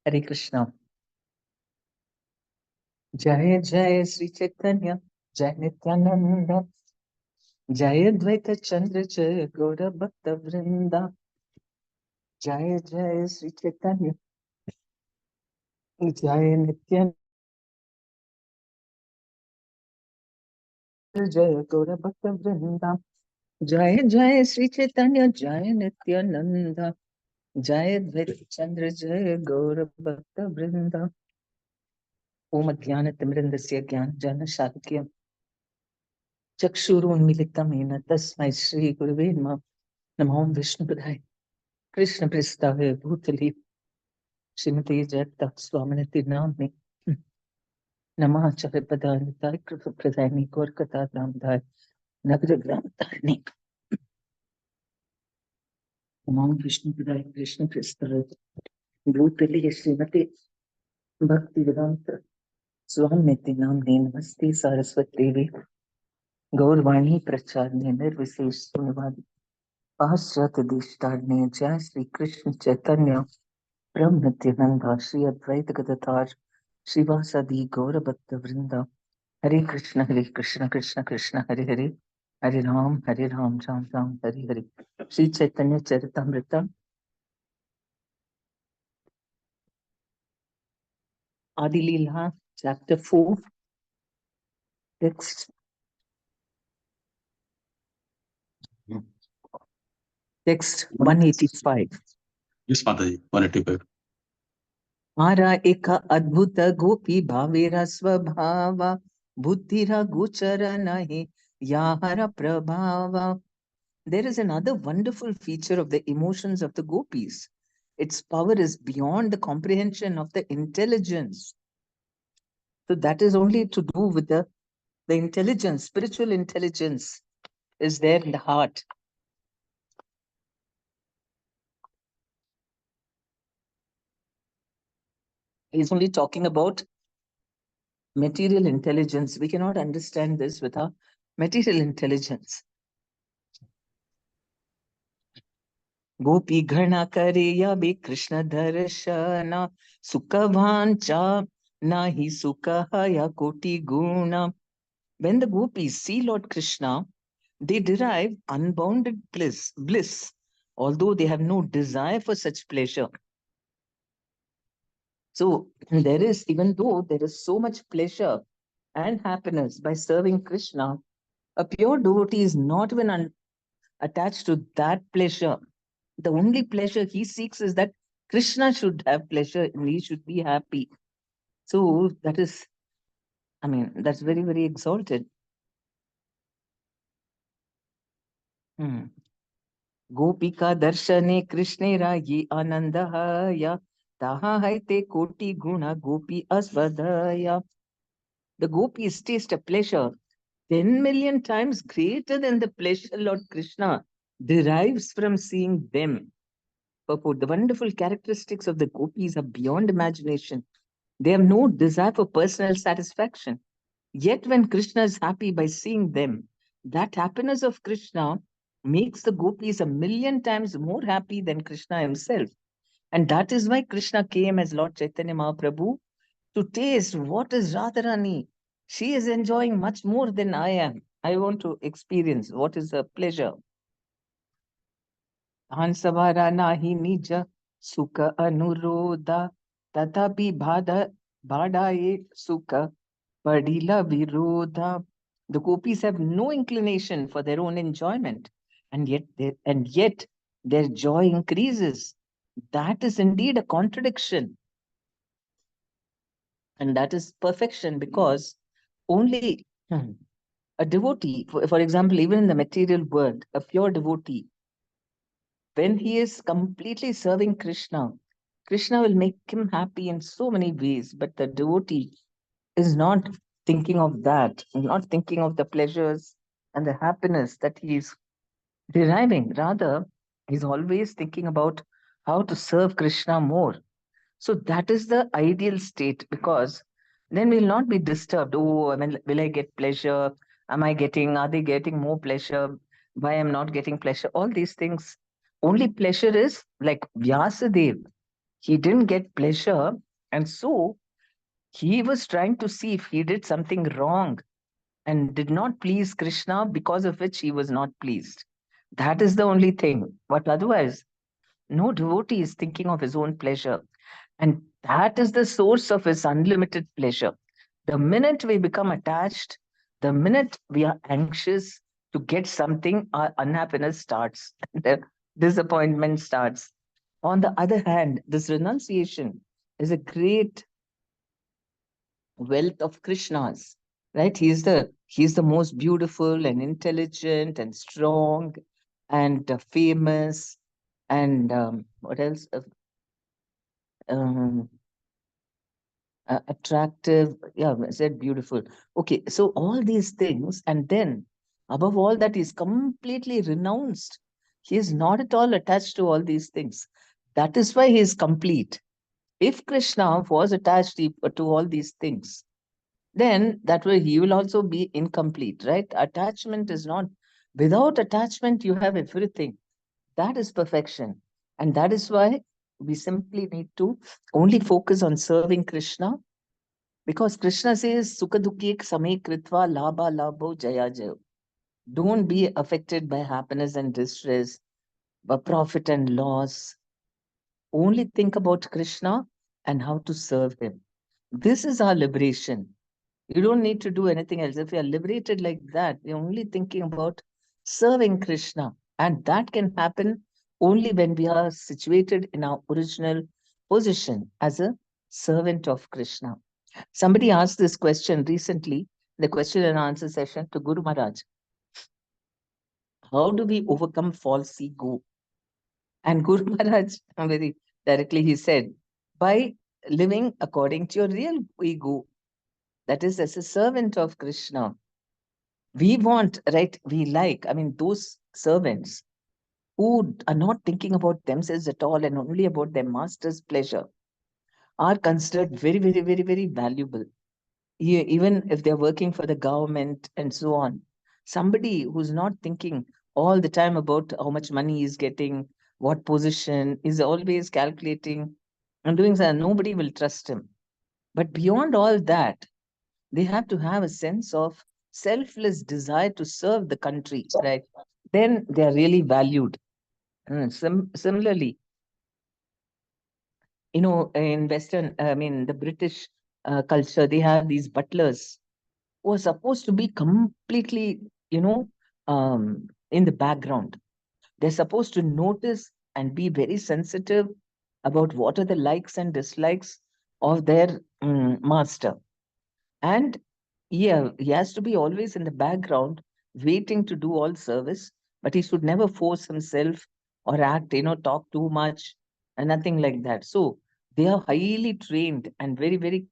Hare Krishna. Jai Jai Sri Chaitanya, Jai Nityananda, Jai Advaita Chandra, Jai Gaura Bhakta Vrinda, Jai Jai Sri Chaitanya, Jai Nityananda, Jai Gaura Bhakta Vrinda, Jai Jai Sri Chaitanya, Jai Nityananda, Jai Advaita Chandra, Jai Gaura Bhakta Vrinda. Om Adhyanatamrindasya Gyan Shakya Chakshurunmilitamena Tasmai Shri Gurave Namaha. Namo Vishnu Padaya Krishna Prestave Bhutali Srimati Jagta Swaminati Namni Namah Charipadani Kripa Pradhani Gorkata Damdai Nagra Gramdhani Namo Vishnu Padaya Krishna Prestave Bhutali Srimati Bhakti Vedanta Swaminati Namni Namaste Saraswati Devi Gaurvani Pracharni Nirvisesh Sunavadi Paschat Dishtadni Jai Sri Krishna Chaitanya Brahm Nityananda Shri Advaita Gadatar Srivasadi Gaura Bhakta Vrinda Hare Krishna Krishna Krishna Hare Hare Hare Ram Ram Ram Hare Hare Sri Chaitanya Charitamrita Adi Leela Chapter 4 Text 185 Yes, Mataji, 185. Ara eka adbhuta gopi bhavera svabhava buddhira gochara nahi yahara prabhava. There is another wonderful feature of the emotions of the gopis. Its power is beyond the comprehension of the intelligence. So that is only to do with the intelligence, spiritual intelligence is there in the heart. He's only talking about material intelligence. We cannot understand this without material intelligence. Gopi ghana kare ya be Krishna darshana sukhavancha nahi sukhaya koti guna. When the gopis see Lord Krishna, they derive unbounded bliss, although they have no desire for such pleasure. So there is, even though there is so much pleasure and happiness by serving Krishna, a pure devotee is not even attached to that pleasure. The only pleasure he seeks is that Krishna should have pleasure and he should be happy. So that is, that's very, very exalted. Gopika darshane Krishnera ye anandahaya taha haite koti guna gopi asvadhaya. The gopis taste a pleasure 10 million times greater than the pleasure Lord Krishna derives from seeing them. Purport. The wonderful characteristics of the gopis are beyond imagination. They have no desire for personal satisfaction. Yet when Krishna is happy by seeing them, that happiness of Krishna makes the gopis a million times more happy than Krishna himself. And that is why Krishna came as Lord Chaitanya Mahaprabhu to taste what is Radharani. She is enjoying much more than I am. I want to experience what is her pleasure. Hansavara nahi nija sukha anurodha tatapi bhadaye sukha padila virodha. The gopis have no inclination for their own enjoyment, and yet their joy increases. That is indeed a contradiction. And that is perfection, because only a devotee, for example, even in the material world, a pure devotee, when he is completely serving Krishna, Krishna will make him happy in so many ways, but the devotee is not thinking of that, not thinking of the pleasures and the happiness that he is deriving. Rather, he's always thinking about how to serve Krishna more. So that is the ideal state, because then we'll not be disturbed. Oh, will I get pleasure? Are they getting more pleasure? Why I'm not getting pleasure? All these things. Only pleasure is like Vyasadeva. He didn't get pleasure, and so he was trying to see if he did something wrong and did not please Krishna, because of which he was not pleased. That is the only thing. But otherwise, no devotee is thinking of his own pleasure. And that is the source of his unlimited pleasure. The minute we become attached, the minute we are anxious to get something, our unhappiness starts, the disappointment starts. On the other hand, this renunciation is a great wealth of Krishna's, right? He's the most beautiful and intelligent and strong and famous and what else? Um, Attractive. Yeah, I said beautiful. Okay, so all these things, and then above all that, he's completely renounced. He is not at all attached to all these things. That is why he is complete. If Krishna was attached to all these things, then that way he will also be incomplete, right? Attachment is not, without attachment, you have everything. That is perfection. And that is why we simply need to only focus on serving Krishna, because Krishna says, Sukha dukhi same kritva labha labho jaya jaya. Don't be affected by happiness and distress, by profit and loss. Only think about Krishna and how to serve him. This is our liberation. You don't need to do anything else. If you are liberated like that, you're only thinking about serving Krishna. And that can happen only when we are situated in our original position as a servant of Krishna. Somebody asked this question recently, the question and answer session to Guru Maharaj. How do we overcome false ego? And Guru Maharaj, very directly, he said, by living according to your real ego, that is, as a servant of Krishna. We want, right? We like, I mean, those servants who are not thinking about themselves at all and only about their master's pleasure are considered very, very, very, very valuable. Even if they're working for the government and so on. Somebody who's not thinking all the time about how much money he's getting, what position, is always calculating and doing that, nobody will trust him. But beyond all that, they have to have a sense of selfless desire to serve the country, right? Then they are really valued. Similarly, in Western, I mean, the British culture, they have these butlers who are supposed to be completely, in the background. They're supposed to notice and be very sensitive about what are the likes and dislikes of their master. And yeah, he has to be always in the background, waiting to do all service, but he should never force himself or act, talk too much and nothing like that. So they are highly trained and very, very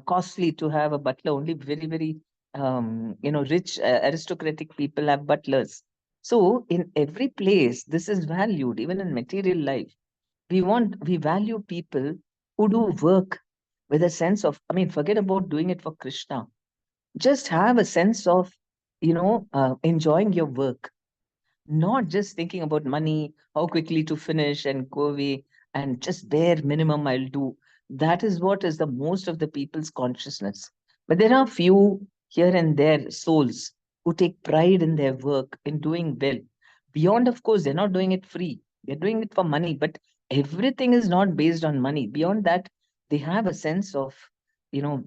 costly to have a butler. Only very, very, rich aristocratic people have butlers. So in every place, this is valued, even in material life. We value people who do work with a sense of, I mean, forget about doing it for Krishna. Just have a sense of, enjoying your work, not just thinking about money, how quickly to finish and go away, and just bare minimum I'll do. That is what is the most of the people's consciousness. But there are few here and there souls who take pride in their work, in doing well. Beyond, of course, they're not doing it free. They're doing it for money, but everything is not based on money. Beyond that, they have a sense of, you know,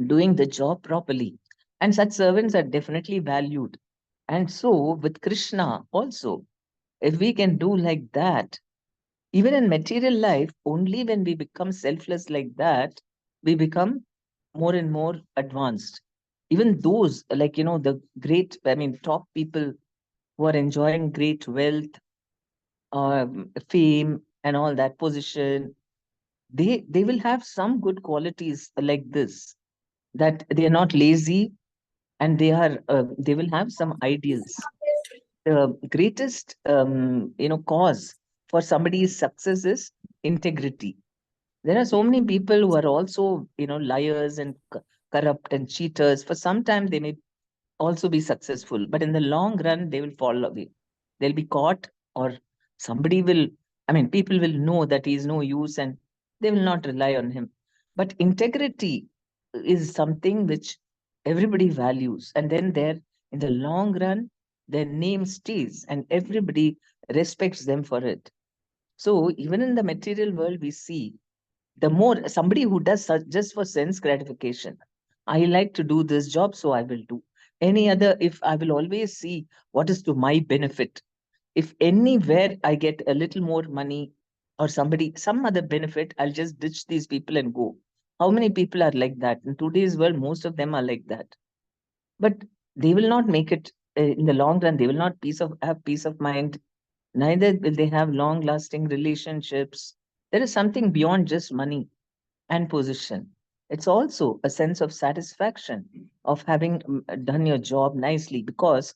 doing the job properly. And such servants are definitely valued. And so with Krishna also, if we can do like that, even in material life, only when we become selfless like that, we become more and more advanced. Even those, like, the great, I mean, top people who are enjoying great wealth, fame, and all that position, they will have some good qualities like this, that they are not lazy, and they will have some ideals. The greatest cause for somebody's success is integrity. There are so many people who are also liars and corrupt and cheaters. For some time they may also be successful, but in the long run they will fall away. They'll be caught, or somebody will I mean, people will know that he is no use and they will not rely on him. But integrity is something which everybody values. And then there, in the long run, their name stays and everybody respects them for it. So even in the material world, we see the more somebody who does such just for sense gratification. I like to do this job, so I will do. Any other, if I will always see what is to my benefit, if anywhere I get a little more money or somebody, some other benefit, I'll just ditch these people and go. How many people are like that? In today's world, most of them are like that. But they will not make it in the long run. They will not have peace of mind. Neither will they have long lasting relationships. There is something beyond just money and position. It's also a sense of satisfaction of having done your job nicely, because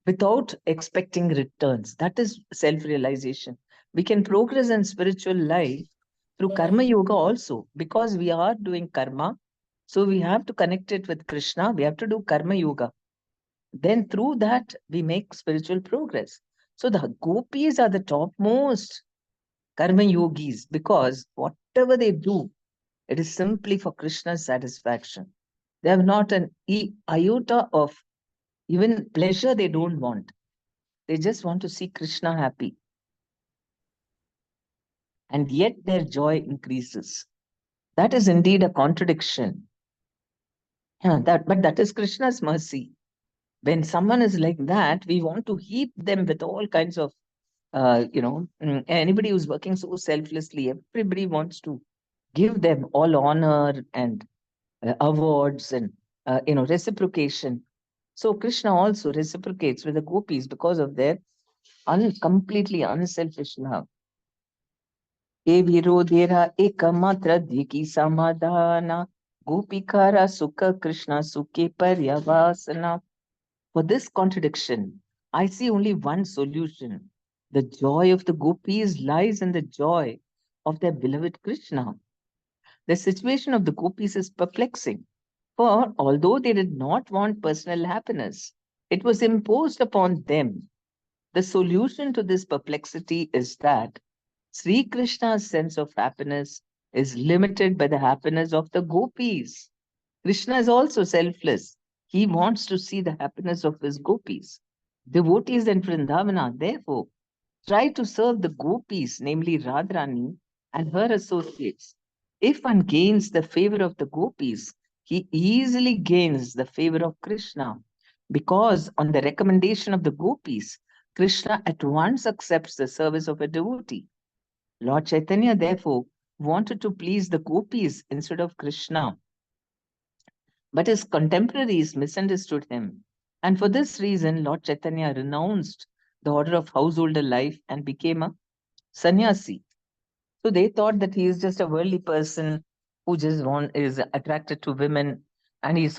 without expecting returns. That is self realization. We can progress in spiritual life through karma yoga also, because we are doing karma. So we have to connect it with Krishna. We have to do karma yoga. Then through that, we make spiritual progress. So the gopis are the topmost karma yogis, because whatever they do, it is simply for Krishna's satisfaction. They have not an iota of even pleasure they don't want. They just want to see Krishna happy. And yet their joy increases. That is indeed a contradiction. Yeah, but that is Krishna's mercy. When someone is like that, we want to heap them with all kinds of, anybody who's working so selflessly, everybody wants to give them all honor and awards and, reciprocation. So Krishna also reciprocates with the gopis because of their completely unselfish love. हे विरोधेरा एकमात्र द्विकी Samadhana गोपिकारा sukha Krishna sukhe paryavasana. For this contradiction, I see only one solution. The joy of the gopis lies in the joy of their beloved Krishna. The situation of the gopis is perplexing, for although they did not want personal happiness, it was imposed upon them. The solution to this perplexity is that Sri Krishna's sense of happiness is limited by the happiness of the gopis. Krishna is also selfless. He wants to see the happiness of his gopis. Devotees in Vrindavana, therefore, try to serve the gopis, namely Radharani and her associates. If one gains the favor of the gopis, he easily gains the favor of Krishna, because on the recommendation of the gopis, Krishna at once accepts the service of a devotee. Lord Chaitanya, therefore, wanted to please the gopis instead of Krishna. But his contemporaries misunderstood him. And for this reason, Lord Chaitanya renounced the order of householder life and became a sannyasi. So they thought that he is just a worldly person who just is attracted to women, and he's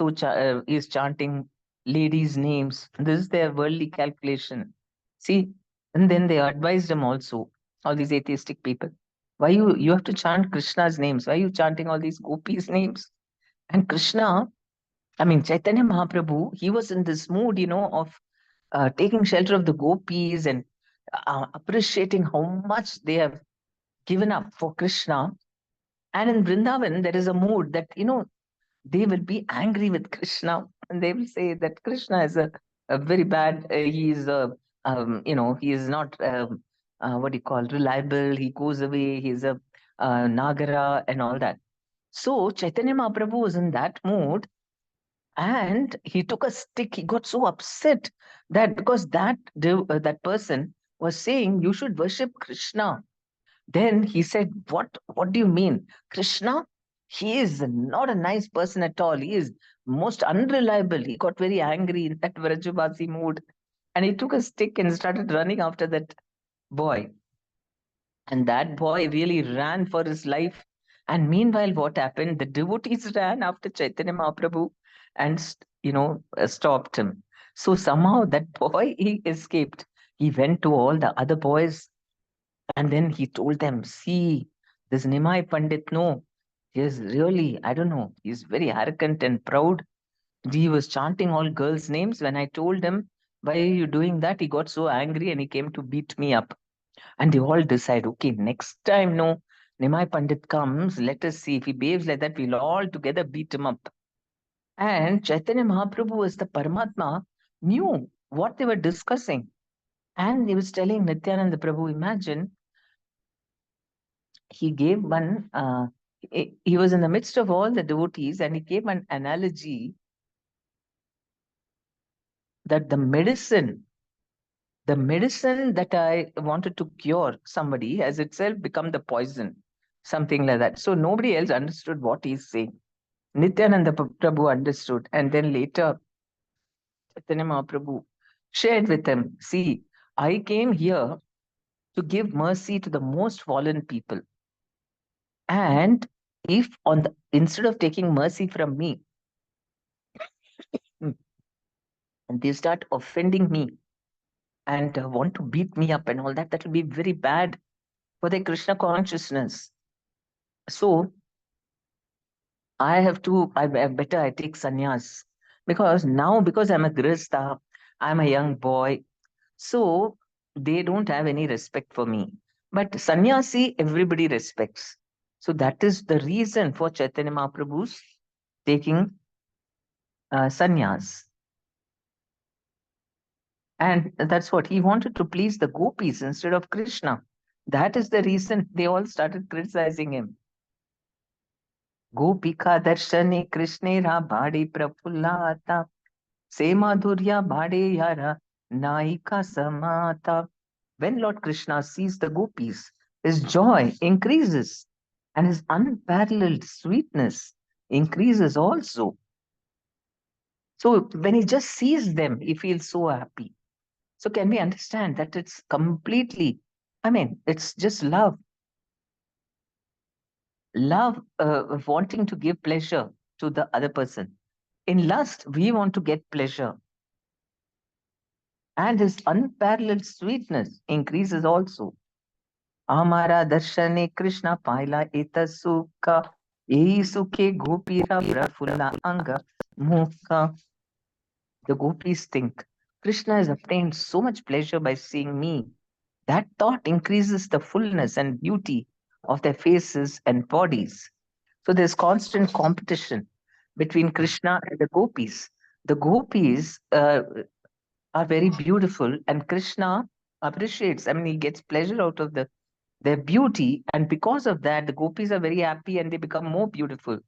chanting ladies' names. This is their worldly calculation. See, and then they advised him also, all these atheistic people. Why you have to chant Krishna's names? Why are you chanting all these gopis' names? And Krishna, I mean Chaitanya Mahaprabhu, he was in this mood, of taking shelter of the gopis and appreciating how much they have given up for Krishna. And in Vrindavan, there is a mood that, they will be angry with Krishna and they will say that Krishna is a very bad, he is, he is not, what do you call, reliable. He goes away, he's a Nagara and all that. So Chaitanya Mahaprabhu was in that mood and he took a stick. He got so upset that because that person was saying you should worship Krishna. Then he said, What do you mean? Krishna? He is not a nice person at all. He is most unreliable. He got very angry in that Vrajavasi mood. And he took a stick and started running after that boy. And that boy really ran for his life. And meanwhile, what happened? The devotees ran after Chaitanya Mahaprabhu and, stopped him. So somehow that boy, he escaped. He went to all the other boys and then he told them, see, this Nimai Pandit, no, he is really, I don't know, he's very arrogant and proud. He was chanting all girls' names. When I told him, why are you doing that? He got so angry and he came to beat me up. And they all decide, okay, next time, no, Nimai Pandit comes, let us see. If he behaves like that, we'll all together beat him up. And Chaitanya Mahaprabhu, as the Paramatma, knew what they were discussing. And he was telling Nityananda Prabhu, imagine, he gave one, he was in the midst of all the devotees, and he gave an analogy that the medicine that I wanted to cure somebody has itself become the poison, something like that. So nobody else understood what he's saying. Nityananda Prabhu understood. And then later, Chaitanya Mahaprabhu shared with him, see, I came here to give mercy to the most fallen people. And if instead of taking mercy from me, and they start offending me and want to beat me up and all that, that will be very bad for their Krishna consciousness. So I better I take sannyas, because I'm a grihastha, I'm a young boy, so they don't have any respect for me. But sannyasi, everybody respects. So that is the reason for Chaitanya Mahaprabhu's taking sannyas. And that's what he wanted to please the gopis instead of Krishna. That is the reason they all started criticizing him. Gopika darshane Krishnera bhade prafullata se madhurya bhade yara naika samata. When Lord Krishna sees the gopis, his joy increases and his unparalleled sweetness increases also. So when he just sees them, he feels so happy. So can we understand that it's completely, it's just love. Love of wanting to give pleasure to the other person. In lust, we want to get pleasure. And his unparalleled sweetness increases also. Amara darshane Krishna paila eta sukha. Yehi sukhe gopira prafulla anga mukha. The gopis think Krishna has obtained so much pleasure by seeing me. That thought increases the fullness and beauty of their faces and bodies. So there's constant competition between Krishna and the gopis. The gopis are very beautiful, and Krishna appreciates. He gets pleasure out of their beauty, and because of that, the gopis are very happy and they become more beautiful.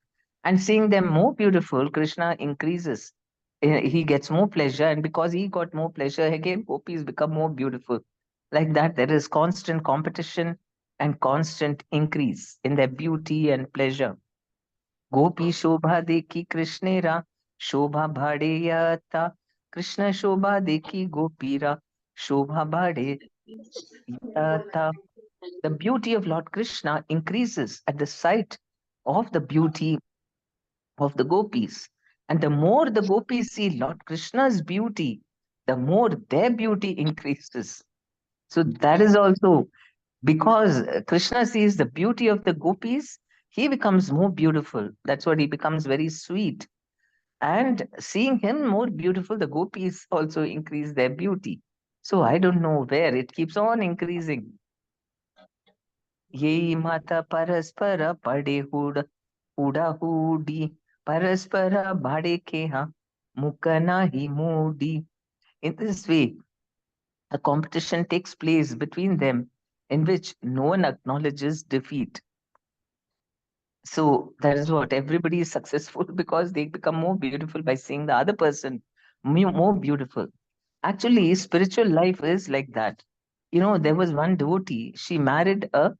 And seeing them more beautiful, Krishna increases. He gets more pleasure, and because he got more pleasure, again, gopis become more beautiful. Like that, there is constant competition and constant increase in their beauty and pleasure. Gopi Shobha Deki Krishnera Shobha Bhadeyata. Krishna Shobha Deki Gopira Shobha Bhadeyata. The beauty of Lord Krishna increases at the sight of the beauty of the gopis. And the more the gopis see Lord Krishna's beauty, the more their beauty increases. So that is also because Krishna sees the beauty of the gopis, he becomes more beautiful. That's what he becomes very sweet. And seeing him more beautiful, the gopis also increase their beauty. So I don't know where it keeps on increasing. Ye mata paraspara pade huda hudi paraspara bade keha mukana hi mudi. In this way, a competition takes place between them in which no one acknowledges defeat. So that is what everybody is successful because they become more beautiful by seeing the other person more beautiful. Actually, spiritual life is like that. There was one devotee, she married a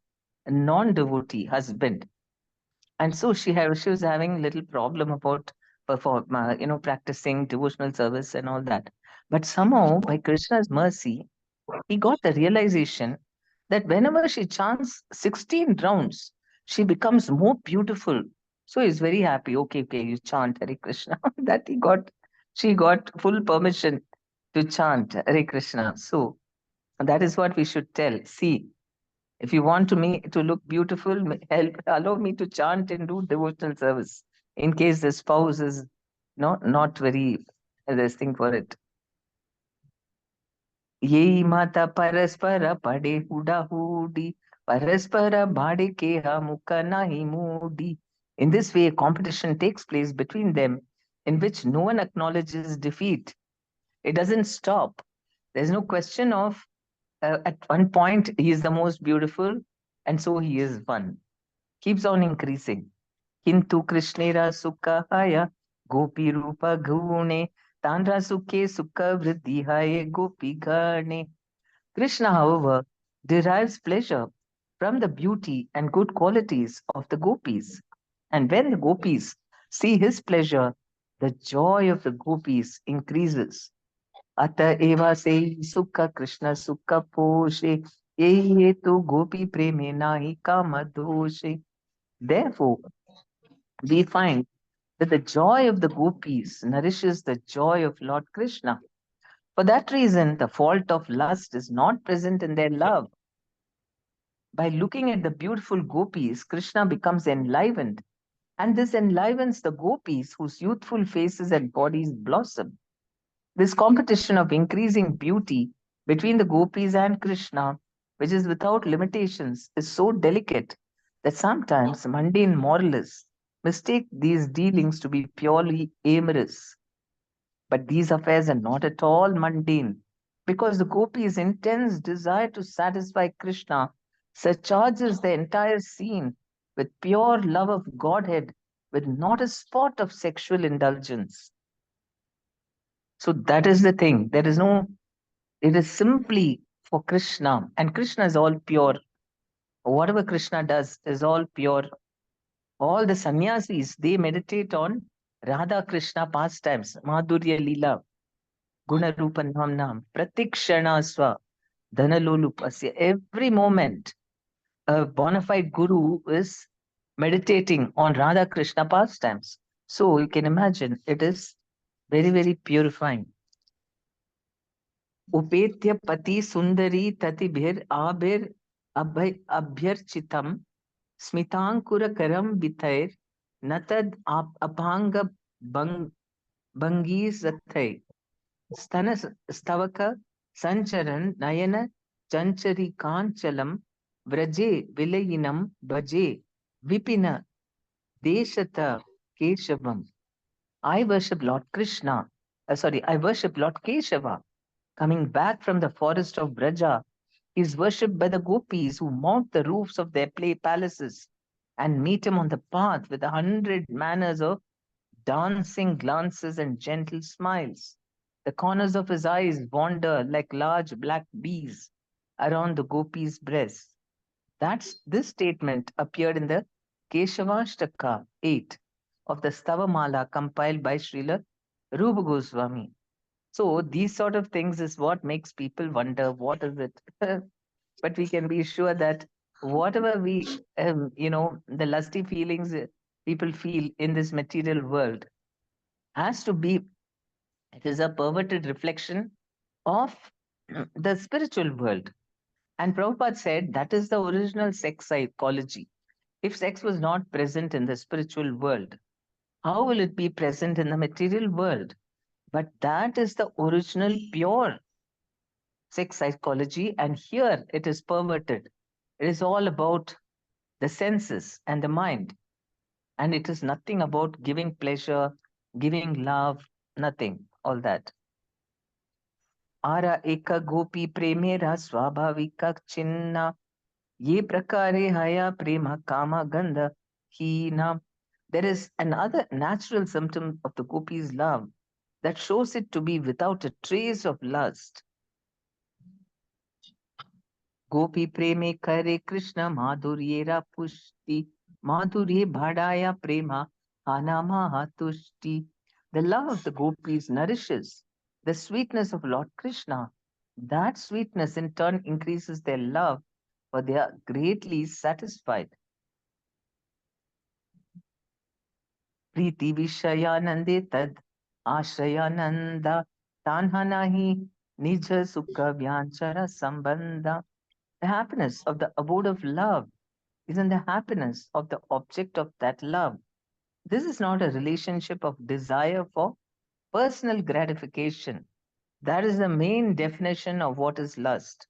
non-devotee husband. And so she was having a little problem about practicing devotional service and all that. But somehow, by Krishna's mercy, he got the realization that whenever she chants 16 rounds, she becomes more beautiful. So he's very happy. Okay, you chant Hare Krishna. That she got full permission to chant Hare Krishna. So that is what we should tell. See, if you want me to look beautiful, allow me to chant and do devotional service. In case the spouse is not very this thing for it. Yei mata paraspara pade huda hudi, paraspara bade keha mukha nahi moodi. In this way, competition takes place between them, in which no one acknowledges defeat. It doesn't stop. There's no question of at one point he is the most beautiful, and so he is one. Keeps on increasing. Kintu Krishnera Sukha Haya Gopi Rupa Gune Tandra Sukhe Sukha Vriddhi Haya Gopi Gane. Krishna, however, derives pleasure from the beauty and good qualities of the gopis. And when the gopis see his pleasure, the joy of the gopis increases. Ata eva se sukha Krishna sukha poshe ye tu gopi preme nahi kama doshe. Therefore, we find that the joy of the gopis nourishes the joy of Lord Krishna. For that reason, the fault of lust is not present in their love. By looking at the beautiful gopis, Krishna becomes enlivened, and this enlivens the gopis whose youthful faces and bodies blossom. This competition of increasing beauty between the gopis and Krishna, which is without limitations, is so delicate that sometimes mundane moralists mistake these dealings to be purely amorous. But these affairs are not at all mundane, because the gopis' intense desire to satisfy Krishna surcharges the entire scene with pure love of Godhead, with not a spot of sexual indulgence. So that is the thing. There is no, it is simply for Krishna, and Krishna is all pure. Whatever Krishna does is all pure. All the sannyasis, they meditate on Radha Krishna pastimes, Madhurya Leela, Gunarupa Nam, Pratikshana Swa, Dhanalolupasya. Every moment, a bona fide guru is meditating on Radha Krishna pastimes. So you can imagine it is very, very purifying. उपेत्य पति सुंदरी ततिभिर आभिर अभय अभ्यर्चितम स्मितांकुरकरम बिथैर न तद अपांग बंग भंगीरथै स्तन स्तवक संचरण नयन चंचरिकांचलम व्रजे विलयिनम भजे विपिन देशत Keshavam. I worship Lord Krishna. I worship Lord Keshava. Coming back from the forest of Braja, he is worshipped by the gopis who mount the roofs of their play palaces and meet him on the path with 100 manners of dancing glances and gentle smiles. The corners of his eyes wander like large black bees around the gopis' breasts. This statement appeared in the Keshavashtaka 8 of the Stavamala compiled by Srila Rupa Goswami. So these sort of things is what makes people wonder what is it. But we can be sure that whatever the lusty feelings people feel in this material world has to be, it is a perverted reflection of the spiritual world. And Prabhupada said that is the original sex psychology. If sex was not present in the spiritual world, how will it be present in the material world? But that is the original pure sex psychology, and here it is perverted. It is all about the senses and the mind, and it is nothing about giving pleasure, giving love, nothing, all that. Ara eka gopi premera swabhavika chinna ye prakare haya prema kama gandha hina. There is another natural symptom of the gopi's love that shows it to be without a trace of lust. गोपी प्रेमे करे कृष्ण माधुर्येरा पुष्टि madhurye bhadaya prema hanamaha tushti. The love of the gopis nourishes the sweetness of Lord Krishna. That sweetness in turn increases their love, for they are greatly satisfied. Priti vishayanande tad ashrayananda tanhanahi nija sukha vyanchara sambandha. The happiness of the abode of love is in the happiness of the object of that love. This is not a relationship of desire for personal gratification. That is the main definition of what is lust.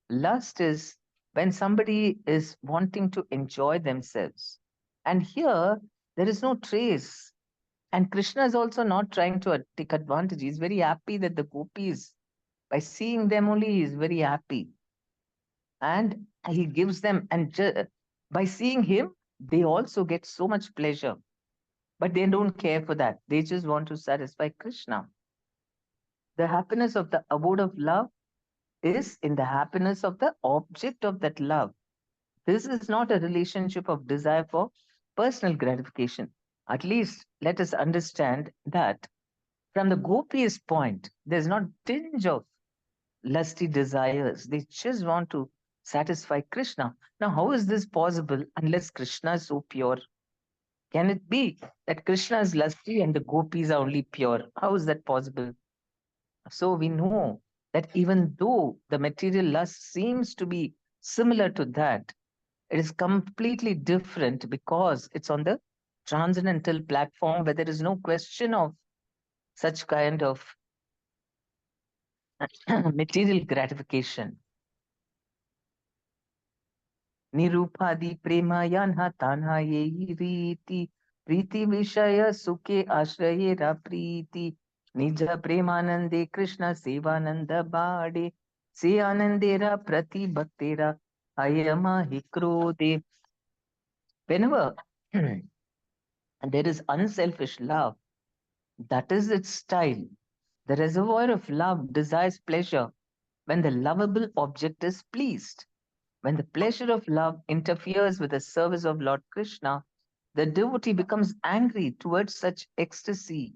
Lust is when somebody is wanting to enjoy themselves. And here, there is no trace. And Krishna is also not trying to take advantage. He's very happy that the gopis, by seeing them only, he is very happy. And he gives them, and by seeing him, they also get so much pleasure. But they don't care for that. They just want to satisfy Krishna. The happiness of the abode of love is in the happiness of the object of that love. This is not a relationship of desire for personal gratification. At least let us understand that from the gopis' point, there's not tinge of lusty desires. They just want to satisfy Krishna. Now, how is this possible unless Krishna is so pure? Can it be that Krishna is lusty and the gopis are only pure? How is that possible? So we know that even though the material lust seems to be similar to that, it is completely different because it's on the transcendental platform where there is no question of such kind of material gratification. निरूपादि प्रेमायान्हा Tanha ये रीति प्रीति विषय सुखे आश्रयेरा प्रीति निज प्रेमानंदे कृष्ण सेवानंद बाड़े से आनंदेरा प्रति भक्तेरा अयमा हि क्रोधे. Whenever there is unselfish love, that is its style. The reservoir of love desires pleasure when the lovable object is pleased. When the pleasure of love interferes with the service of Lord Krishna, the devotee becomes angry towards such ecstasy.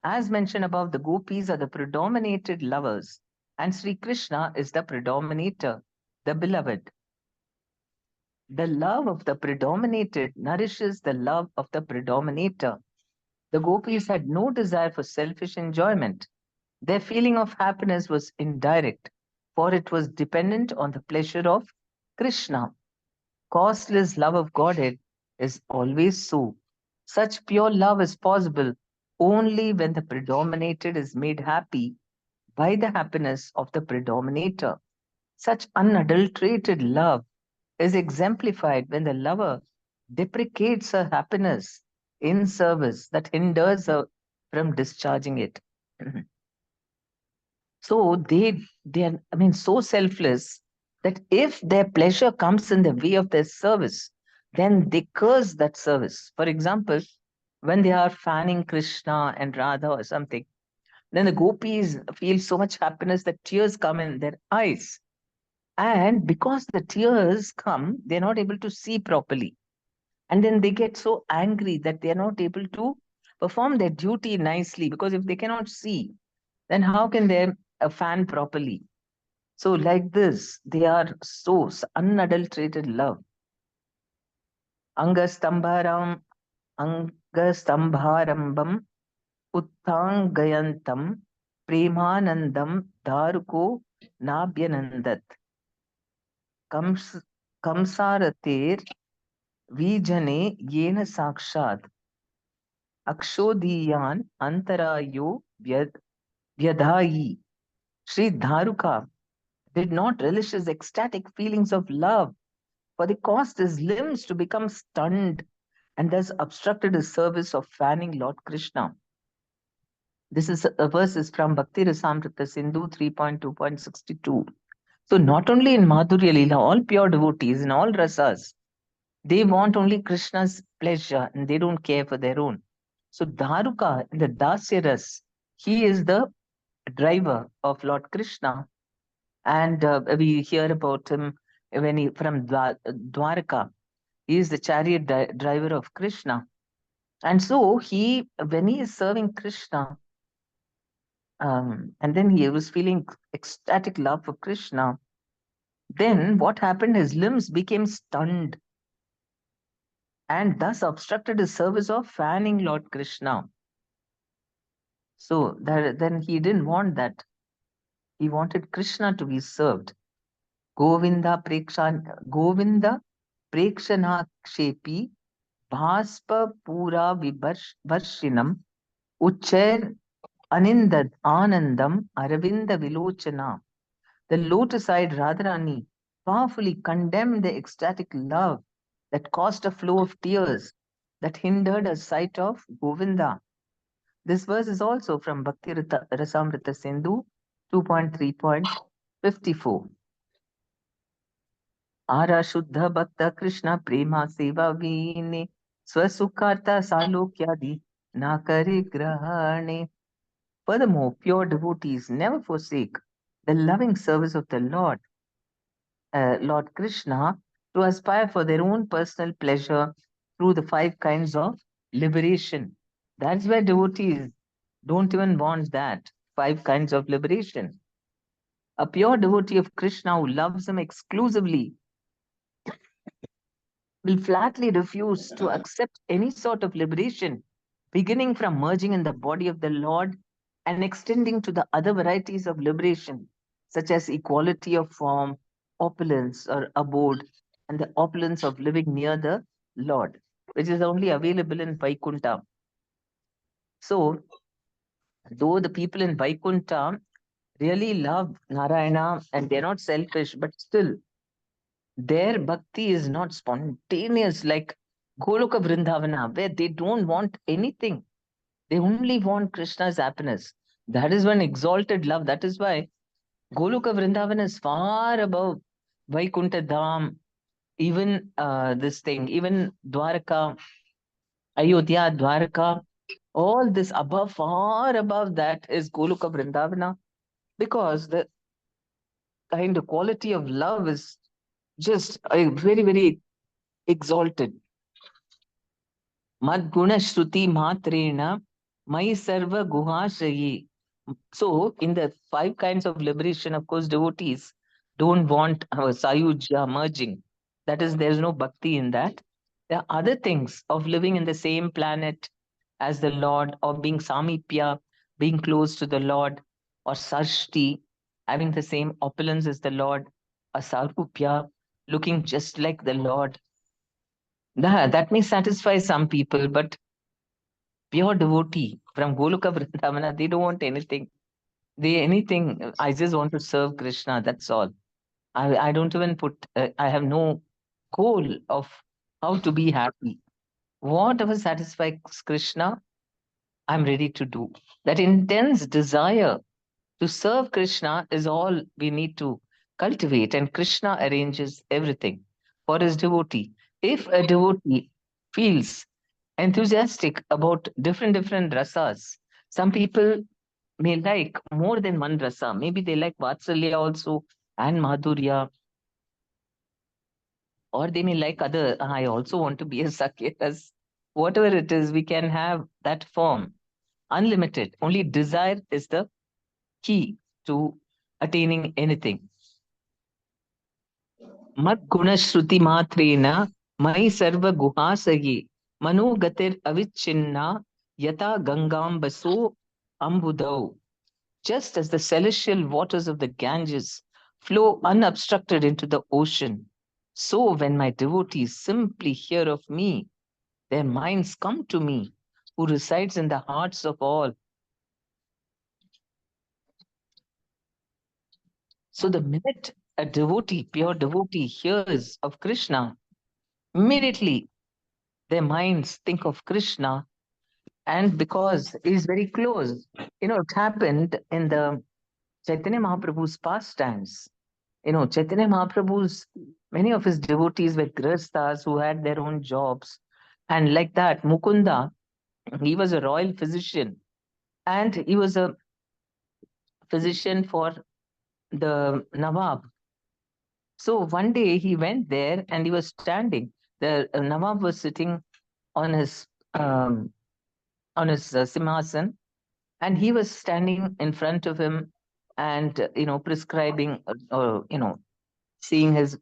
As mentioned above, the gopis are the predominated lovers, and Sri Krishna is the predominator, the beloved. The love of the predominated nourishes the love of the predominator. The gopis had no desire for selfish enjoyment. Their feeling of happiness was indirect, for it was dependent on the pleasure of Krishna. Causeless love of Godhead is always so. Such pure love is possible only when the predominated is made happy by the happiness of the predominator. Such unadulterated love is exemplified when the lover deprecates her happiness in service that hinders her from discharging it. So they are, I mean, so selfless that if their pleasure comes in the way of their service, then they curse that service. For example, when they are fanning Krishna and Radha or something, then the gopis feel so much happiness that tears come in their eyes. And because the tears come, they're not able to see properly. And then they get so angry that they're not able to perform their duty nicely, because if they cannot see, then how can they fan properly? So, like this, they are so unadulterated love. Angastambharam, Angastambharambam, Uttangayantam, Premanandam, Daruko, Nabhyanandat. Kamsaratir, Vijane, Yena Sakshad, Akshodiyan, Antarayo, Vyadhayi. Sri Dharuka did not relish his ecstatic feelings of love, for they caused his limbs to become stunned and thus obstructed his service of fanning Lord Krishna. This is a verse is from Bhakti Rasamrita Sindhu 3.2.62. So not only in Madhurya Leela, all pure devotees in all rasas, they want only Krishna's pleasure and they don't care for their own. So Dharuka in the Dasya Ras, he is the driver of Lord Krishna. And we hear about him when he from Dwaraka. He is the chariot driver of Krishna. And so when he is serving Krishna, and then he was feeling ecstatic love for Krishna, then what happened? His limbs became stunned and thus obstructed his service of fanning Lord Krishna. So then he didn't want that. He wanted Krishna to be served. Govinda Prekshanakshepi Bhaspa Pura Varshinam Uchair Anindad Anandam Aravinda Vilochana. The lotus-eyed Radharani powerfully condemned the ecstatic love that caused a flow of tears that hindered a sight of Govinda. This verse is also from Bhakti Rasamrita Sindhu 2.3.54. Ara Shuddha Bhakta Krishna Prema Seva Veene Swasukharta Salokyadi Nakari Grahane. Furthermore, pure devotees never forsake the loving service of the Lord Krishna, to aspire for their own personal pleasure through the 5 kinds of liberation. That's why devotees don't even want that 5 kinds of liberation. A pure devotee of Krishna who loves him exclusively will flatly refuse to accept any sort of liberation, beginning from merging in the body of the Lord and extending to the other varieties of liberation, such as equality of form, opulence or abode, and the opulence of living near the Lord, which is only available in Vaikuntha. So, though the people in Vaikuntha really love Narayana and they're not selfish, but still their bhakti is not spontaneous like Goloka Vrindavana, where they don't want anything. They only want Krishna's happiness. That is one exalted love. That is why Goloka Vrindavana is far above Vaikuntha Dham, even this thing, even Dwaraka, Ayodhya, Dwaraka, all this above, far above that is Goloka Vrindavana, because the kind of quality of love is just very, very exalted. Madguna Shruti Matrena Mai Sarva Guhashayi. So, in the 5 kinds of liberation, of course, devotees don't want Sayuja merging. That is, there's no bhakti in that. There are other things of living in the same planet as the Lord, or being Samipya, being close to the Lord, or Sarshti, having the same opulence as the Lord, or Sarupya, looking just like the Lord. That may satisfy some people, but pure devotee from Goloka Vrindavana, they don't want anything. I just want to serve Krishna, that's all. I don't even I have no goal of how to be happy. Whatever satisfies Krishna, I'm ready to do. That intense desire to serve Krishna is all we need to cultivate, and Krishna arranges everything for his devotee. If a devotee feels enthusiastic about different rasas, some people may like more than one rasa. Maybe they like Vatsalya also and Madhurya, or they may like other. I also want to be a Sakyas. Whatever it is, we can have that form, unlimited. Only desire is the key to attaining anything. Mat gunashruti matrena mai sarva guhasagi manogatir avichinna yata gangambaso ambudau. Just as the celestial waters of the Ganges flow unobstructed into the ocean, so when my devotees simply hear of me, their minds come to me, who resides in the hearts of all. So the minute a devotee, pure devotee, hears of Krishna, immediately their minds think of Krishna, and because he is very close. It happened in the Chaitanya Mahaprabhu's pastimes. Chaitanya Mahaprabhu's, many of his devotees were grihasthas who had their own jobs. And like that, Mukunda, he was a royal physician, and he was a physician for the Nawab. So one day he went there and he was standing. The Nawab was sitting on his simhasan, and he was standing in front of him and prescribing or seeing his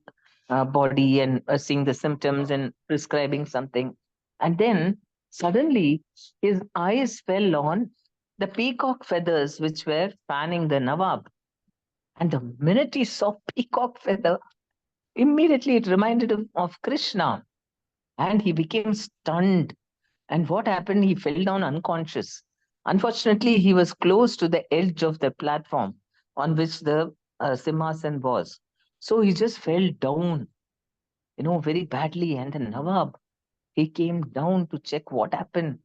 body and seeing the symptoms and prescribing something. And then suddenly his eyes fell on the peacock feathers which were fanning the Nawab. And the minute he saw peacock feather, immediately it reminded him of Krishna. And he became stunned. And what happened? He fell down unconscious. Unfortunately, he was close to the edge of the platform on which the Simhasan was. So he just fell down, very badly. And the Nawab, he came down to check what happened.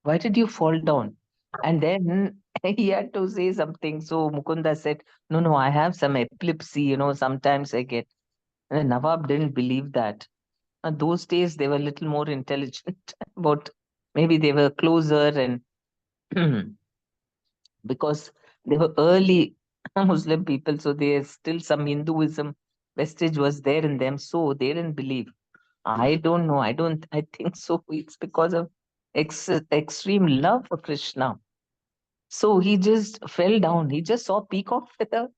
Why did you fall down? And then he had to say something. So Mukunda said, no, no, I have some epilepsy, sometimes I get. And the Nawab didn't believe that. And those days, they were a little more intelligent about, maybe they were closer, and because they were early Muslim people, so there's still some Hinduism vestige was there in them, so they didn't believe. I don't know. I think so. It's because of extreme love for Krishna. So he just fell down. He just saw peacock feather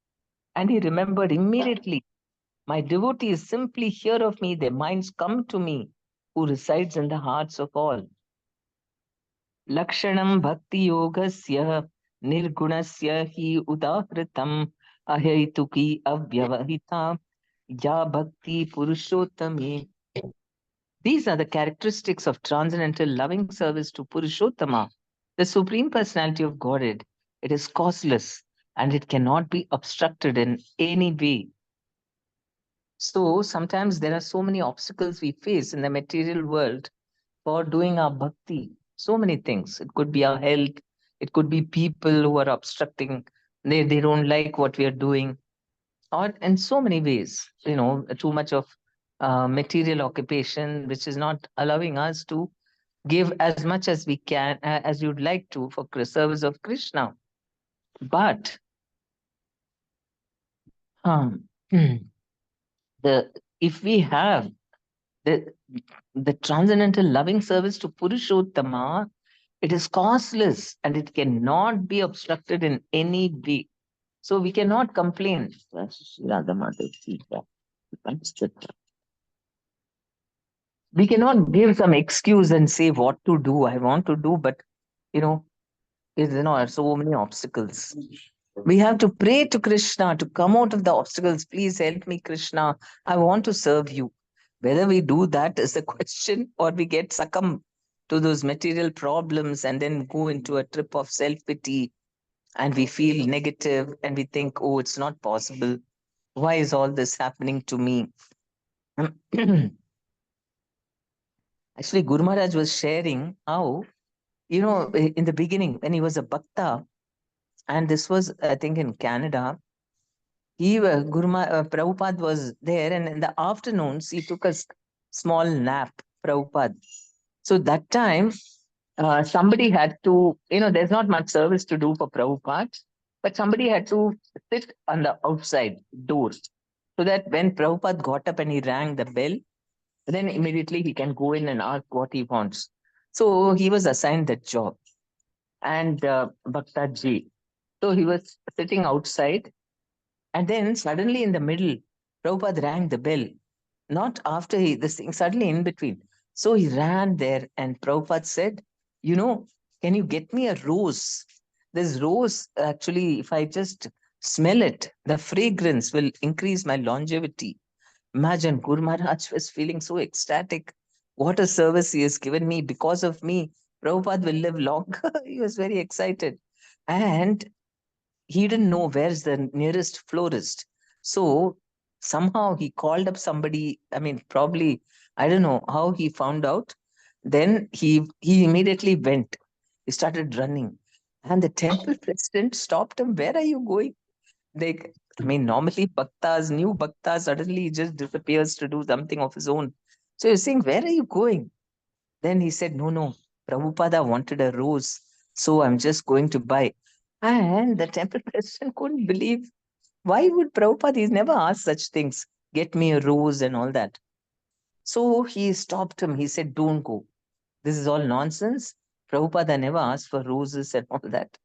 and he remembered immediately. My devotees simply hear of me, their minds come to me, who resides in the hearts of all. Lakshanam bhakti yogasya nirgunasya hi udahritam aheituki avyavahita ya bhakti purushottami. These are the characteristics of transcendental loving service to Purushottama, the Supreme Personality of Godhead. It is causeless and it cannot be obstructed in any way. So sometimes there are so many obstacles we face in the material world for doing our bhakti. So many things. It could be our health, it could be people who are obstructing, they don't like what we are doing, or in so many ways, too much of material occupation, which is not allowing us to give as much as we can, as you'd like to, for service of Krishna. But um, the if we have the the transcendental loving service to Purushottama, it is causeless and it cannot be obstructed in any way. So we cannot complain. We cannot give some excuse and say what to do. I want to do, but you know, are so many obstacles. We have to pray to Krishna to come out of the obstacles. Please help me, Krishna. I want to serve you. Whether we do that is the question, or we get succumb to those material problems and then go into a trip of self pity and we feel negative and we think, oh, it's not possible. Why is all this happening to me? Actually, Guru Maharaj was sharing how, in the beginning, when he was a bhakta, and this was, I think, in Canada, Prabhupada was there, and in the afternoons, he took a small nap, Prabhupada. So that time, somebody had to, there's not much service to do for Prabhupada, but somebody had to sit on the outside door so that when Prabhupada got up and he rang the bell, then immediately he can go in and ask what he wants. So he was assigned that job. And Bhakta Ji. So he was sitting outside, and then suddenly in the middle, Prabhupada rang the bell. Not after this thing, suddenly in between. So he ran there, and Prabhupada said, can you get me a rose? This rose, actually, if I just smell it, the fragrance will increase my longevity. Imagine, Guru Maharaj was feeling so ecstatic. What a service he has given me. Because of me, Prabhupada will live longer. He was very excited. And he didn't know where's the nearest florist. So somehow he called up somebody. I mean, probably, I don't know how he found out. Then he immediately went. He started running. And the temple president stopped him. Where are you going? Like, I mean, normally bhaktas, new bhaktas, suddenly he just disappears to do something of his own. So you're saying, where are you going? Then he said, no, no, Prabhupada wanted a rose. So I'm just going to buy. And the temple president couldn't believe, why would Prabhupada, he's never asked such things, get me a rose and all that. So he stopped him. He said, don't go. This is all nonsense. Prabhupada never asked for roses and all that.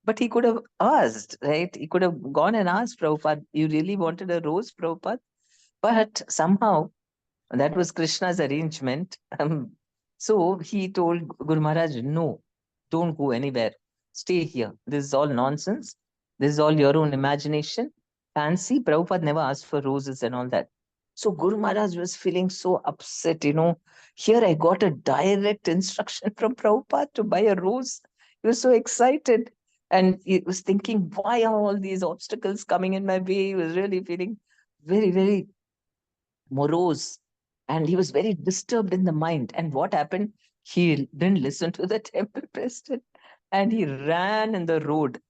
But he could have asked, right? He could have gone and asked Prabhupada, you really wanted a rose, Prabhupada? But somehow that was Krishna's arrangement. So he told Guru Maharaj, no, don't go anywhere. Stay here. This is all nonsense. This is all your own imagination. Fancy. Prabhupada never asked for roses and all that. So Guru Maharaj was feeling so upset, Here I got a direct instruction from Prabhupada to buy a rose. He was so excited. And he was thinking, why are all these obstacles coming in my way? He was really feeling very, very morose. And he was very disturbed in the mind. And what happened? He didn't listen to the temple president and he ran in the road,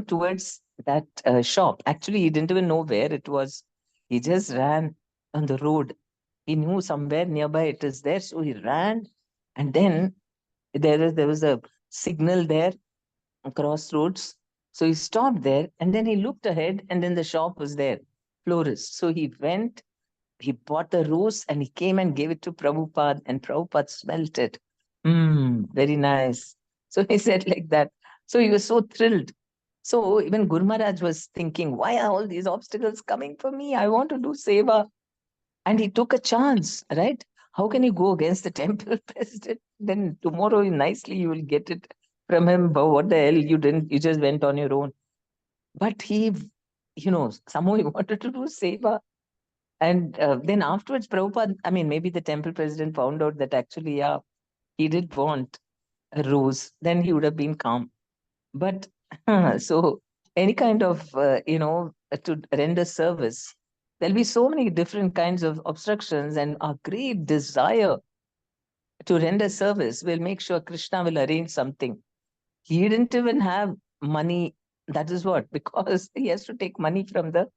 towards that shop. Actually, he didn't even know where it was. He just ran on the road. He knew somewhere nearby it is there. So he ran. And then there was a signal there, crossroads. So he stopped there and then he looked ahead and then the shop was there, florist. So he went, he bought the rose and he came and gave it to Prabhupada and Prabhupada smelt it. Very nice. So he said like that. So he was so thrilled. So even Guru Maharaj was thinking, why are all these obstacles coming for me? I want to do seva. And he took a chance, right? How can you go against the temple president? Then tomorrow nicely you will get it from him. But what the hell you didn't? You just went on your own. But he, somehow he wanted to do seva. And then afterwards, Prabhupada, I mean, maybe the temple president found out that actually, yeah, he did want a rose. Then he would have been calm. But so any kind of, to render service, there'll be so many different kinds of obstructions, and our great desire to render service will make sure Krishna will arrange something. He didn't even have money. That is what, because he has to take money from the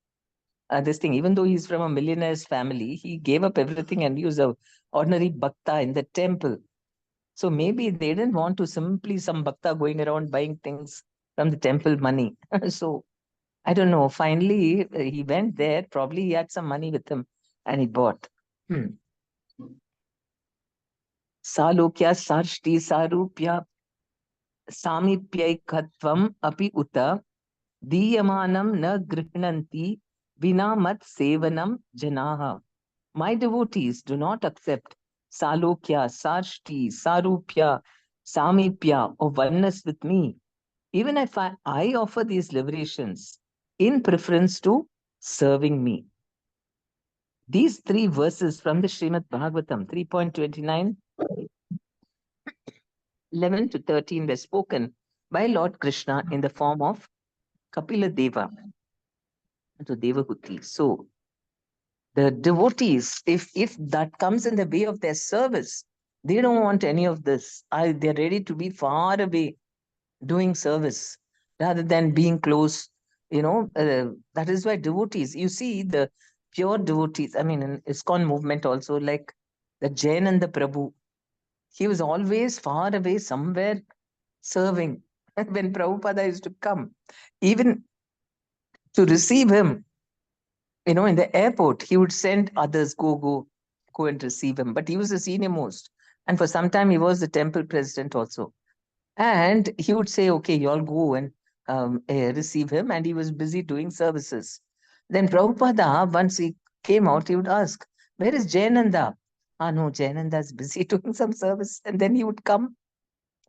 this thing. Even though he's from a millionaire's family, he gave up everything and he was a ordinary bhakta in the temple. So maybe they didn't want to simply some bhakta going around buying things from the temple money. So I don't know. Finally, he went there. Probably he had some money with him and he bought. Salokya sarshti sarupya samipyaikatvam api uta diyamanam na grihnanti vinamat sevanam janaha. My devotees do not accept salokya, sarshti, sarupya, samipya, or oneness with me, even if I offer these liberations in preference to serving me. These three verses from the Srimad Bhagavatam, 3.29, 11 to 13, were spoken by Lord Krishna in the form of Kapila Deva to Devahuti. So the devotees, if that comes in the way of their service, they don't want any of this. They're ready to be far away doing service rather than being close. That is why devotees, you see the pure devotees, I mean, in ISKCON movement also, like the Jain and the Prabhu, he was always far away somewhere serving. And when Prabhupada used to come, even to receive him, in the airport, he would send others, go and receive him. But he was the senior most. And for some time, he was the temple president also. And he would say, okay, you all go and receive him. And he was busy doing services. Then Prabhupada, once he came out, he would ask, where is Jayananda? No, Jayananda is busy doing some service. And then he would come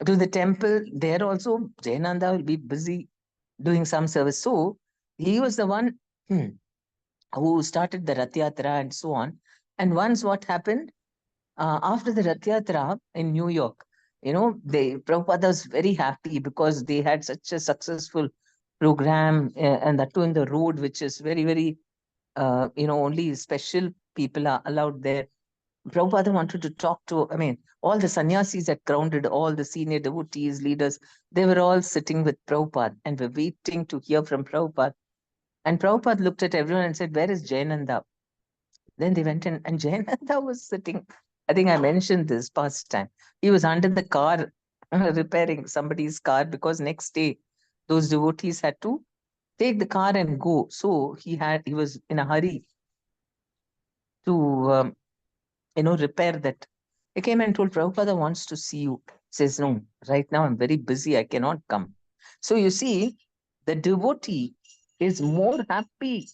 to the temple. There also, Jayananda will be busy doing some service. So he was the one who started the Rath Yatra and so on. And once what happened, after the Rath Yatra in New York, Prabhupada was very happy because they had such a successful program, and that too in the road, which is very, very, only special people are allowed there. Prabhupada wanted to talk to, I mean, all the sannyasis had grounded, all the senior devotees, leaders, they were all sitting with Prabhupada and were waiting to hear from Prabhupada. And Prabhupada looked at everyone and said, where is Jayananda? Then they went in, and Jayananda was sitting. I think I mentioned this past time. He was under the car repairing somebody's car because next day those devotees had to take the car and go. So he was in a hurry to repair that. He came and told Prabhupada wants to see you. Says, no, right now I'm very busy. I cannot come. So you see, the devotee is more happy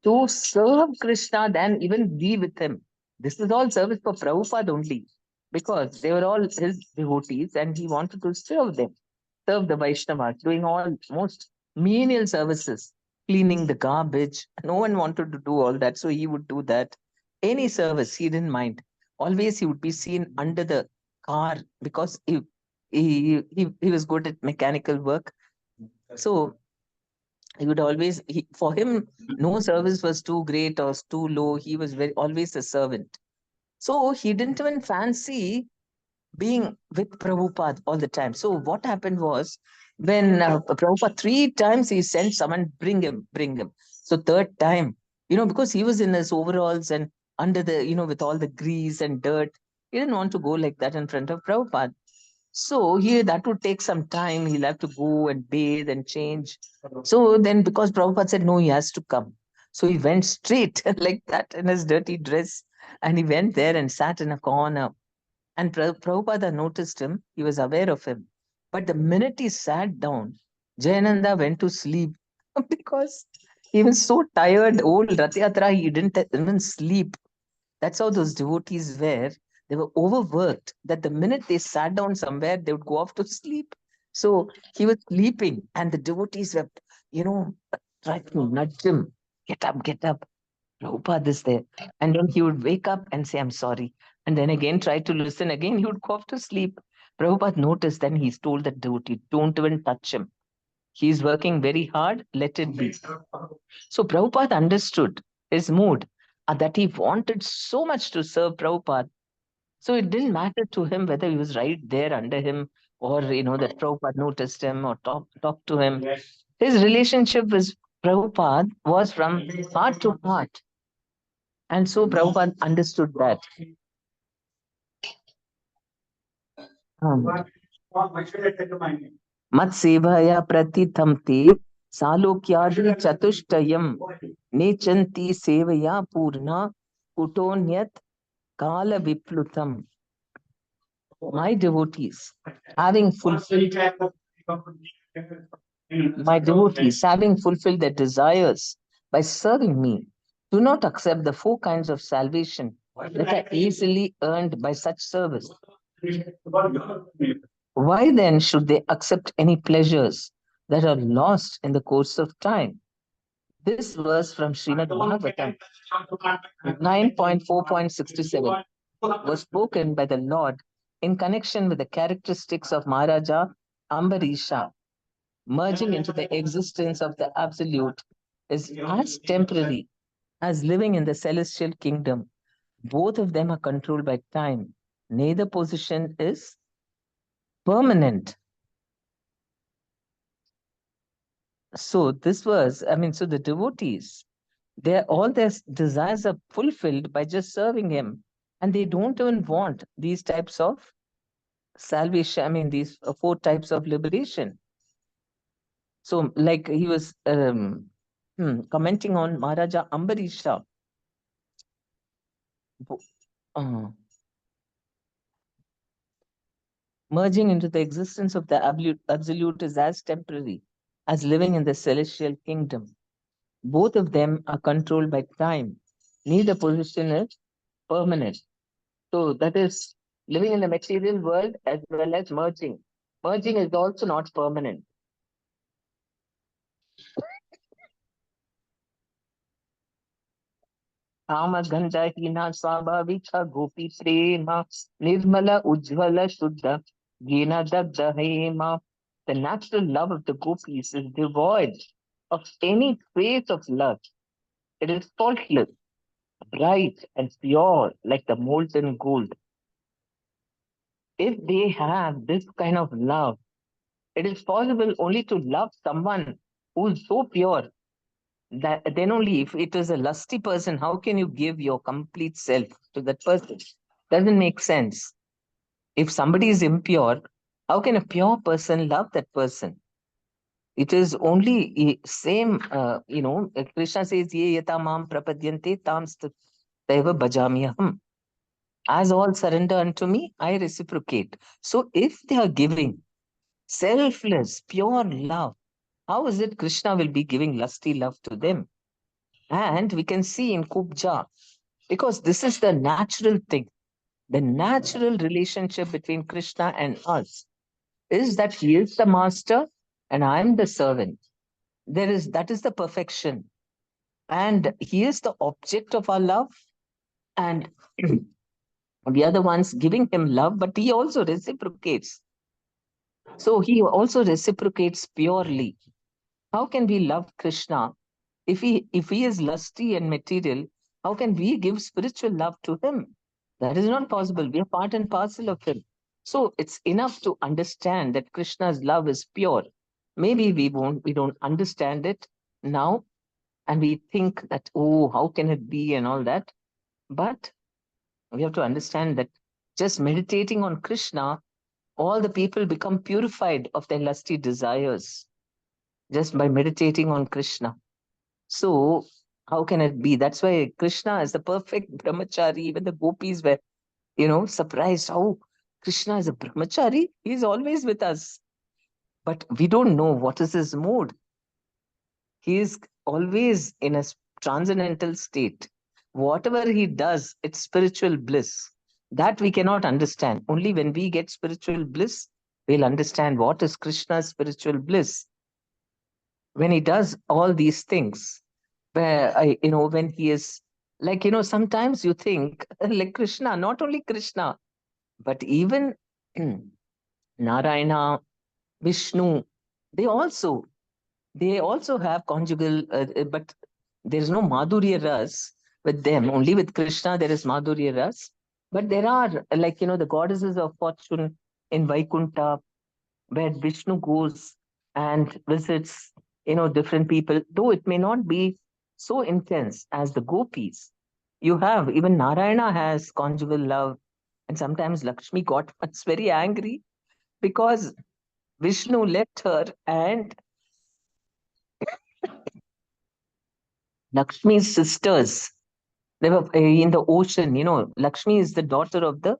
to serve Krishna than even be with him. This is all service for Prabhupada only, because they were all his devotees and he wanted to serve them, serve the Vaishnavas, doing all most menial services, cleaning the garbage. No one wanted to do all that, so he would do that. Any service, he didn't mind. Always he would be seen under the car because He was good at mechanical work. So he would always, for him, no service was too great or too low. He was very always a servant. So he didn't even fancy being with Prabhupada all the time. So what happened was, when Prabhupada 3 times he sent someone, bring him, bring him. So third time, because he was in his overalls and under the, with all the grease and dirt, he didn't want to go like that in front of Prabhupada. So that would take some time. He'll have to go and bathe and change. So then, because Prabhupada said no, he has to come. So he went straight like that in his dirty dress, and he went there and sat in a corner. And Prabhupada noticed him. He was aware of him. But the minute he sat down, Jayananda went to sleep because he was so tired. Old Rath Yatra, he didn't even sleep. That's how those devotees were. They were overworked, that the minute they sat down somewhere, they would go off to sleep. So he was sleeping, and the devotees were, trying to nudge him, get up, get up. Prabhupada is there. And then he would wake up and say, I'm sorry. And then again try to listen again, he would go off to sleep. Prabhupada noticed, then he's told the devotee, don't even touch him. He's working very hard, let it be. So Prabhupada understood his mood, that he wanted so much to serve Prabhupada. So it didn't matter to him whether he was right there under him, or that Prabhupada noticed him or talked to him. His relationship with Prabhupada was from heart to heart. And so Prabhupada understood that. Matsevaya pratitam te salokyadi chatuštayam nechanti sevaya purna kutonyat kala viplutam. My devotees, having fulfilled their desires by serving me, do not accept the 4 kinds of salvation that are easily earned by such service. Why then should they accept any pleasures that are lost in the course of time? This verse from Srimad Bhagavatam 9.4.67 was spoken by the Lord in connection with the characteristics of Maharaja Ambarisha. Merging into the existence of the Absolute is as temporary as living in the celestial kingdom. Both of them are controlled by time. Neither position is permanent. So this was, so the devotees, all their desires are fulfilled by just serving him, and they don't even want these types of salvation. These 4 types of liberation. So, like he was commenting on Maharaja Ambarisha. Merging into the existence of the absolute is as temporary as living in the celestial kingdom. Both of them are controlled by time. Neither position is permanent. So that is living in the material world as well as merging. Merging is also not permanent. Gandhahina Swabhavika Gopi Prema Nirmala Ujjvala Shuddha Gena Dagda Hema. The natural love of the gopis is devoid of any trace of lust. It is faultless, bright and pure like the molten gold. If they have this kind of love, it is possible only to love someone who is so pure that then only if it is a lusty person, how can you give your complete self to that person? Doesn't make sense. If somebody is impure, how can a pure person love that person? It is only same, Krishna says, Ye yata mam prapadyante tam taiva bhajamyaham. As all surrender unto me, I reciprocate. So if they are giving selfless, pure love, how is it Krishna will be giving lusty love to them? And we can see in Kubja, because this is the natural thing, the natural relationship between Krishna and us is that he is the master and I am the servant. That is the perfection. And he is the object of our love. And we are the ones giving him love, but he also reciprocates. So he also reciprocates purely. How can we love Krishna if he is lusty and material? How can we give spiritual love to him? That is not possible. We are part and parcel of him. So it's enough to understand that Krishna's love is pure. Maybe we don't understand it now, and we think that, oh, how can it be and all that. But we have to understand that just meditating on Krishna, all the people become purified of their lusty desires just by meditating on Krishna. So, how can it be? That's why Krishna is the perfect brahmachari. Even the gopis were, surprised. How Krishna is a brahmachari? He's always with us. But we don't know what is his mood. He is always in a transcendental state. Whatever he does, it's spiritual bliss. That we cannot understand. Only when we get spiritual bliss, we'll understand what is Krishna's spiritual bliss. When he does all these things, when he is like, sometimes you think like Krishna, not only Krishna, but even Narayana, Vishnu, they also they also have conjugal, but there is no Madhurya Ras with them. Only with Krishna there is Madhurya Ras. But there are, like, the goddesses of fortune in Vaikunta, where Vishnu goes and visits, different people, though it may not be so intense as the gopis. You have even Narayana has conjugal love, and sometimes Lakshmi got once very angry because Vishnu left her and Lakshmi's sisters. They were in the ocean. Lakshmi is the daughter of the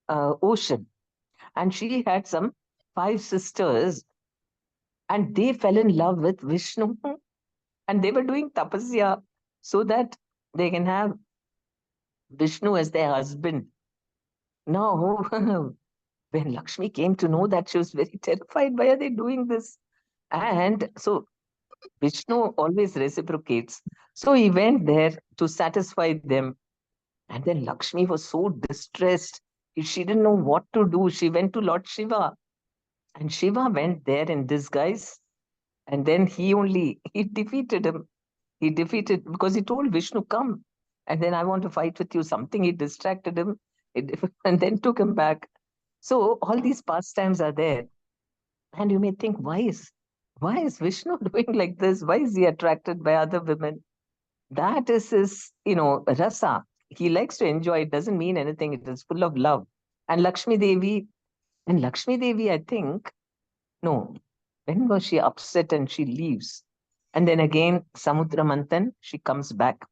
ocean, and she had some five sisters, and they fell in love with Vishnu, and they were doing tapasya so that they can have Vishnu as their husband. Now, when Lakshmi came to know that, she was very terrified. Why are they doing this? And so Vishnu always reciprocates. So he went there to satisfy them. And then Lakshmi was so distressed. She didn't know what to do. She went to Lord Shiva. And Shiva went there in disguise. And then he defeated him. He defeated, because he told Vishnu, come. And then I want to fight with you. Something, he distracted him and then took him back. So all these pastimes are there. And you may think, why is Vishnu doing like this? Why is he attracted by other women? That is his, rasa. He likes to enjoy. It doesn't mean anything. It is full of love. And Lakshmi Devi, I think, no, when was she upset and she leaves? And then again, Samudra Manthan, she comes back.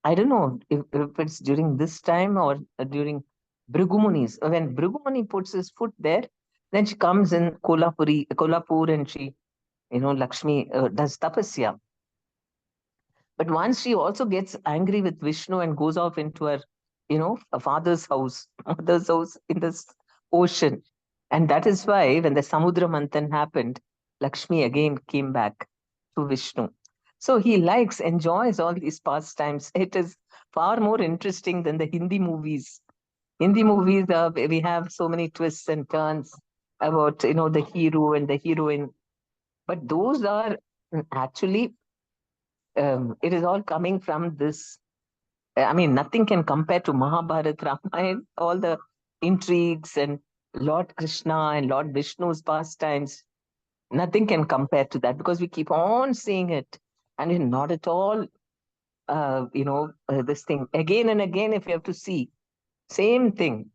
I don't know if it's during this time or during Bhrigu. When Bhrigu Muni puts his foot there, then she comes in Kolhapur, and she, Lakshmi does tapasya. But once she also gets angry with Vishnu and goes off into her, a father's house, mother's house in this ocean. And that is why when the Samudra Manthan happened, Lakshmi again came back to Vishnu. So he enjoys all these pastimes. It is far more interesting than the Hindi movies. Hindi movies, we have so many twists and turns about, the hero and the heroine. But those are actually, it is all coming from this. I mean, nothing can compare to Mahabharata, Ramayana, all the intrigues and Lord Krishna and Lord Vishnu's pastimes. Nothing can compare to that, because we keep on seeing it, and it's not at all, this thing again and again. If you have to see same thing,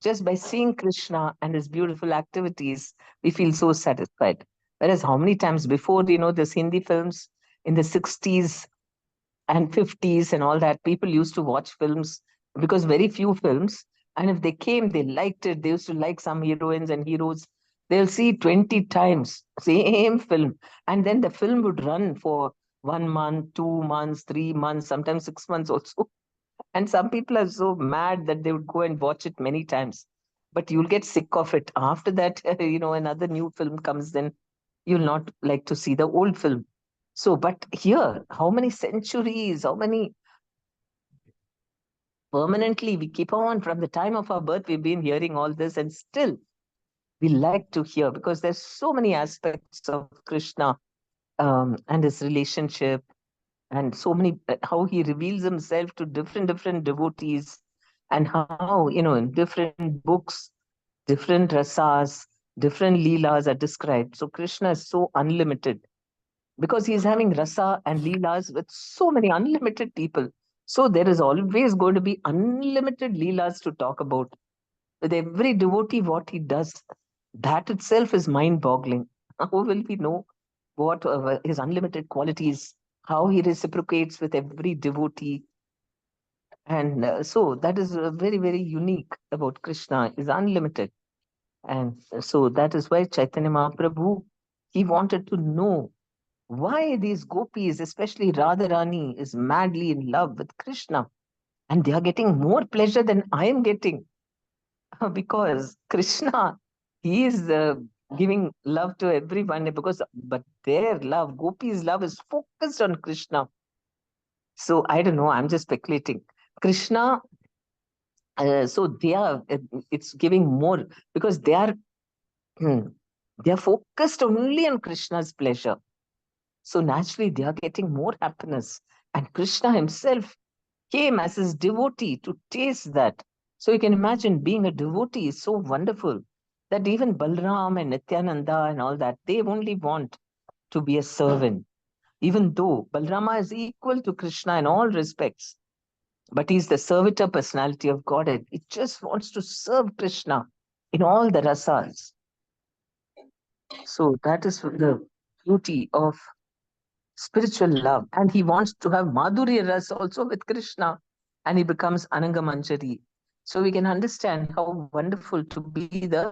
just by seeing Krishna and his beautiful activities, we feel so satisfied. Whereas how many times before, this Hindi films in the 60s and 50s and all that, people used to watch films because very few films. And if they came, they liked it. They used to like some heroines and heroes. They'll see 20 times, same film. And then the film would run for 1 month, 2 months, 3 months, sometimes 6 months also. And some people are so mad that they would go and watch it many times. But you'll get sick of it. After that, another new film comes, then you'll not like to see the old film. So, but here, how many centuries, how many permanently we keep on from the time of our birth, we've been hearing all this, and still we like to hear, because there's so many aspects of Krishna and his relationship, and so many how he reveals himself to different devotees, and how, in different books, different rasas, different leelas are described. So Krishna is so unlimited, because he's having rasa and leelas with so many unlimited people. So there is always going to be unlimited leelas to talk about with every devotee. What he does, that itself is mind boggling. How will we know what his unlimited qualities, how he reciprocates with every devotee? And so that is very unique about Krishna, is unlimited. And so that is why Chaitanya Mahaprabhu, he wanted to know why these gopis, especially Radharani, is madly in love with Krishna, and they are getting more pleasure than I am getting. Because Krishna, he is giving love to everyone, but their love, gopis' love, is focused on Krishna. So I don't know, I'm just speculating. Krishna, so they are, it's giving more, because they are, they are focused only on Krishna's pleasure. So naturally, they are getting more happiness. And Krishna himself came as his devotee to taste that. So you can imagine, being a devotee is so wonderful that even Balram and Nityananda and all that, they only want to be a servant. Even though Balrama is equal to Krishna in all respects, but he's the servitor personality of Godhead. It just wants to serve Krishna in all the rasas. So that is the beauty of spiritual love. And he wants to have Madhurya Ras also with Krishna, and he becomes Ananga Manjari. So we can understand how wonderful to be the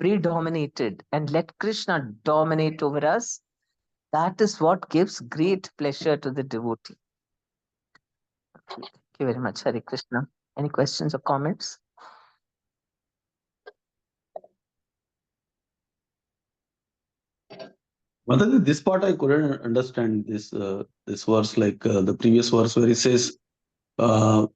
predominated and let Krishna dominate over us. That is what gives great pleasure to the devotee. Thank you very much, Hare Krishna. Any questions or comments? Mataji, this part I couldn't understand this verse, like the previous verse where it says, uh,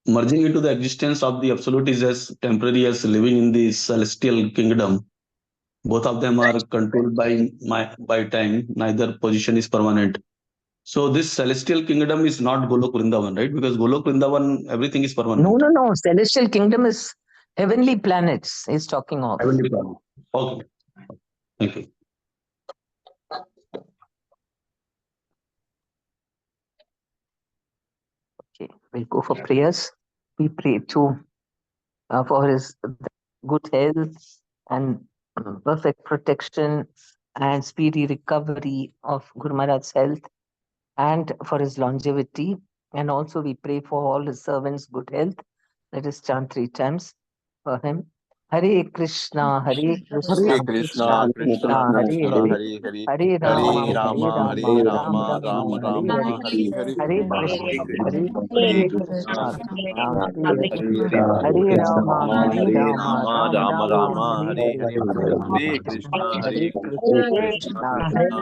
merging into the existence of the absolute is as temporary as living in the celestial kingdom. Both of them are controlled by time. Neither position is permanent. So this celestial kingdom is not Golok Vrindavan, right? Because Golok Vrindavan, everything is permanent. No. Celestial kingdom is heavenly planets he's talking of. Heavenly planet. Okay. Thank you. Okay, we'll go for prayers. We pray for his good health and perfect protection and speedy recovery of Guru Maharaj's health, and for his longevity. And also we pray for all his servants' good health. Let us chant 3 times for him. Hare Krishna, Hare Krishna, Hare Krishna, Krishna Hare Krishna, Hare, Hare Hare, Hare Hare Rama, Hare Rama, Rama, Hare Ram Rama, Rama, Rama Hare Rama, Hare, Hare Hare, Hare Hare Krishna, Hare Krishna, Krishna, Hare Krishna Krishna, Krishna, Hare Hare Hare, Hare, Hare Hare Rama, Rama, Hare Hare Rama, Rama, Ram Rama Rama, Rama, Hare Hare Hare, Hare, Hare Krishna, Hare Hare Krishna, Krishna, Krishna Krishna, Krishna,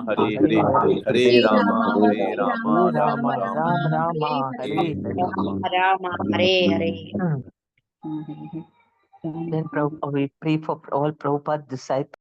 Hare Hare Hare, Hare, Hare Rama, Hare Hare Rama, Rama Rama, Rama, Ram Rama, Hare Hare Hare. Rama, Hare Hare. Then we pray for all Prabhupada disciples.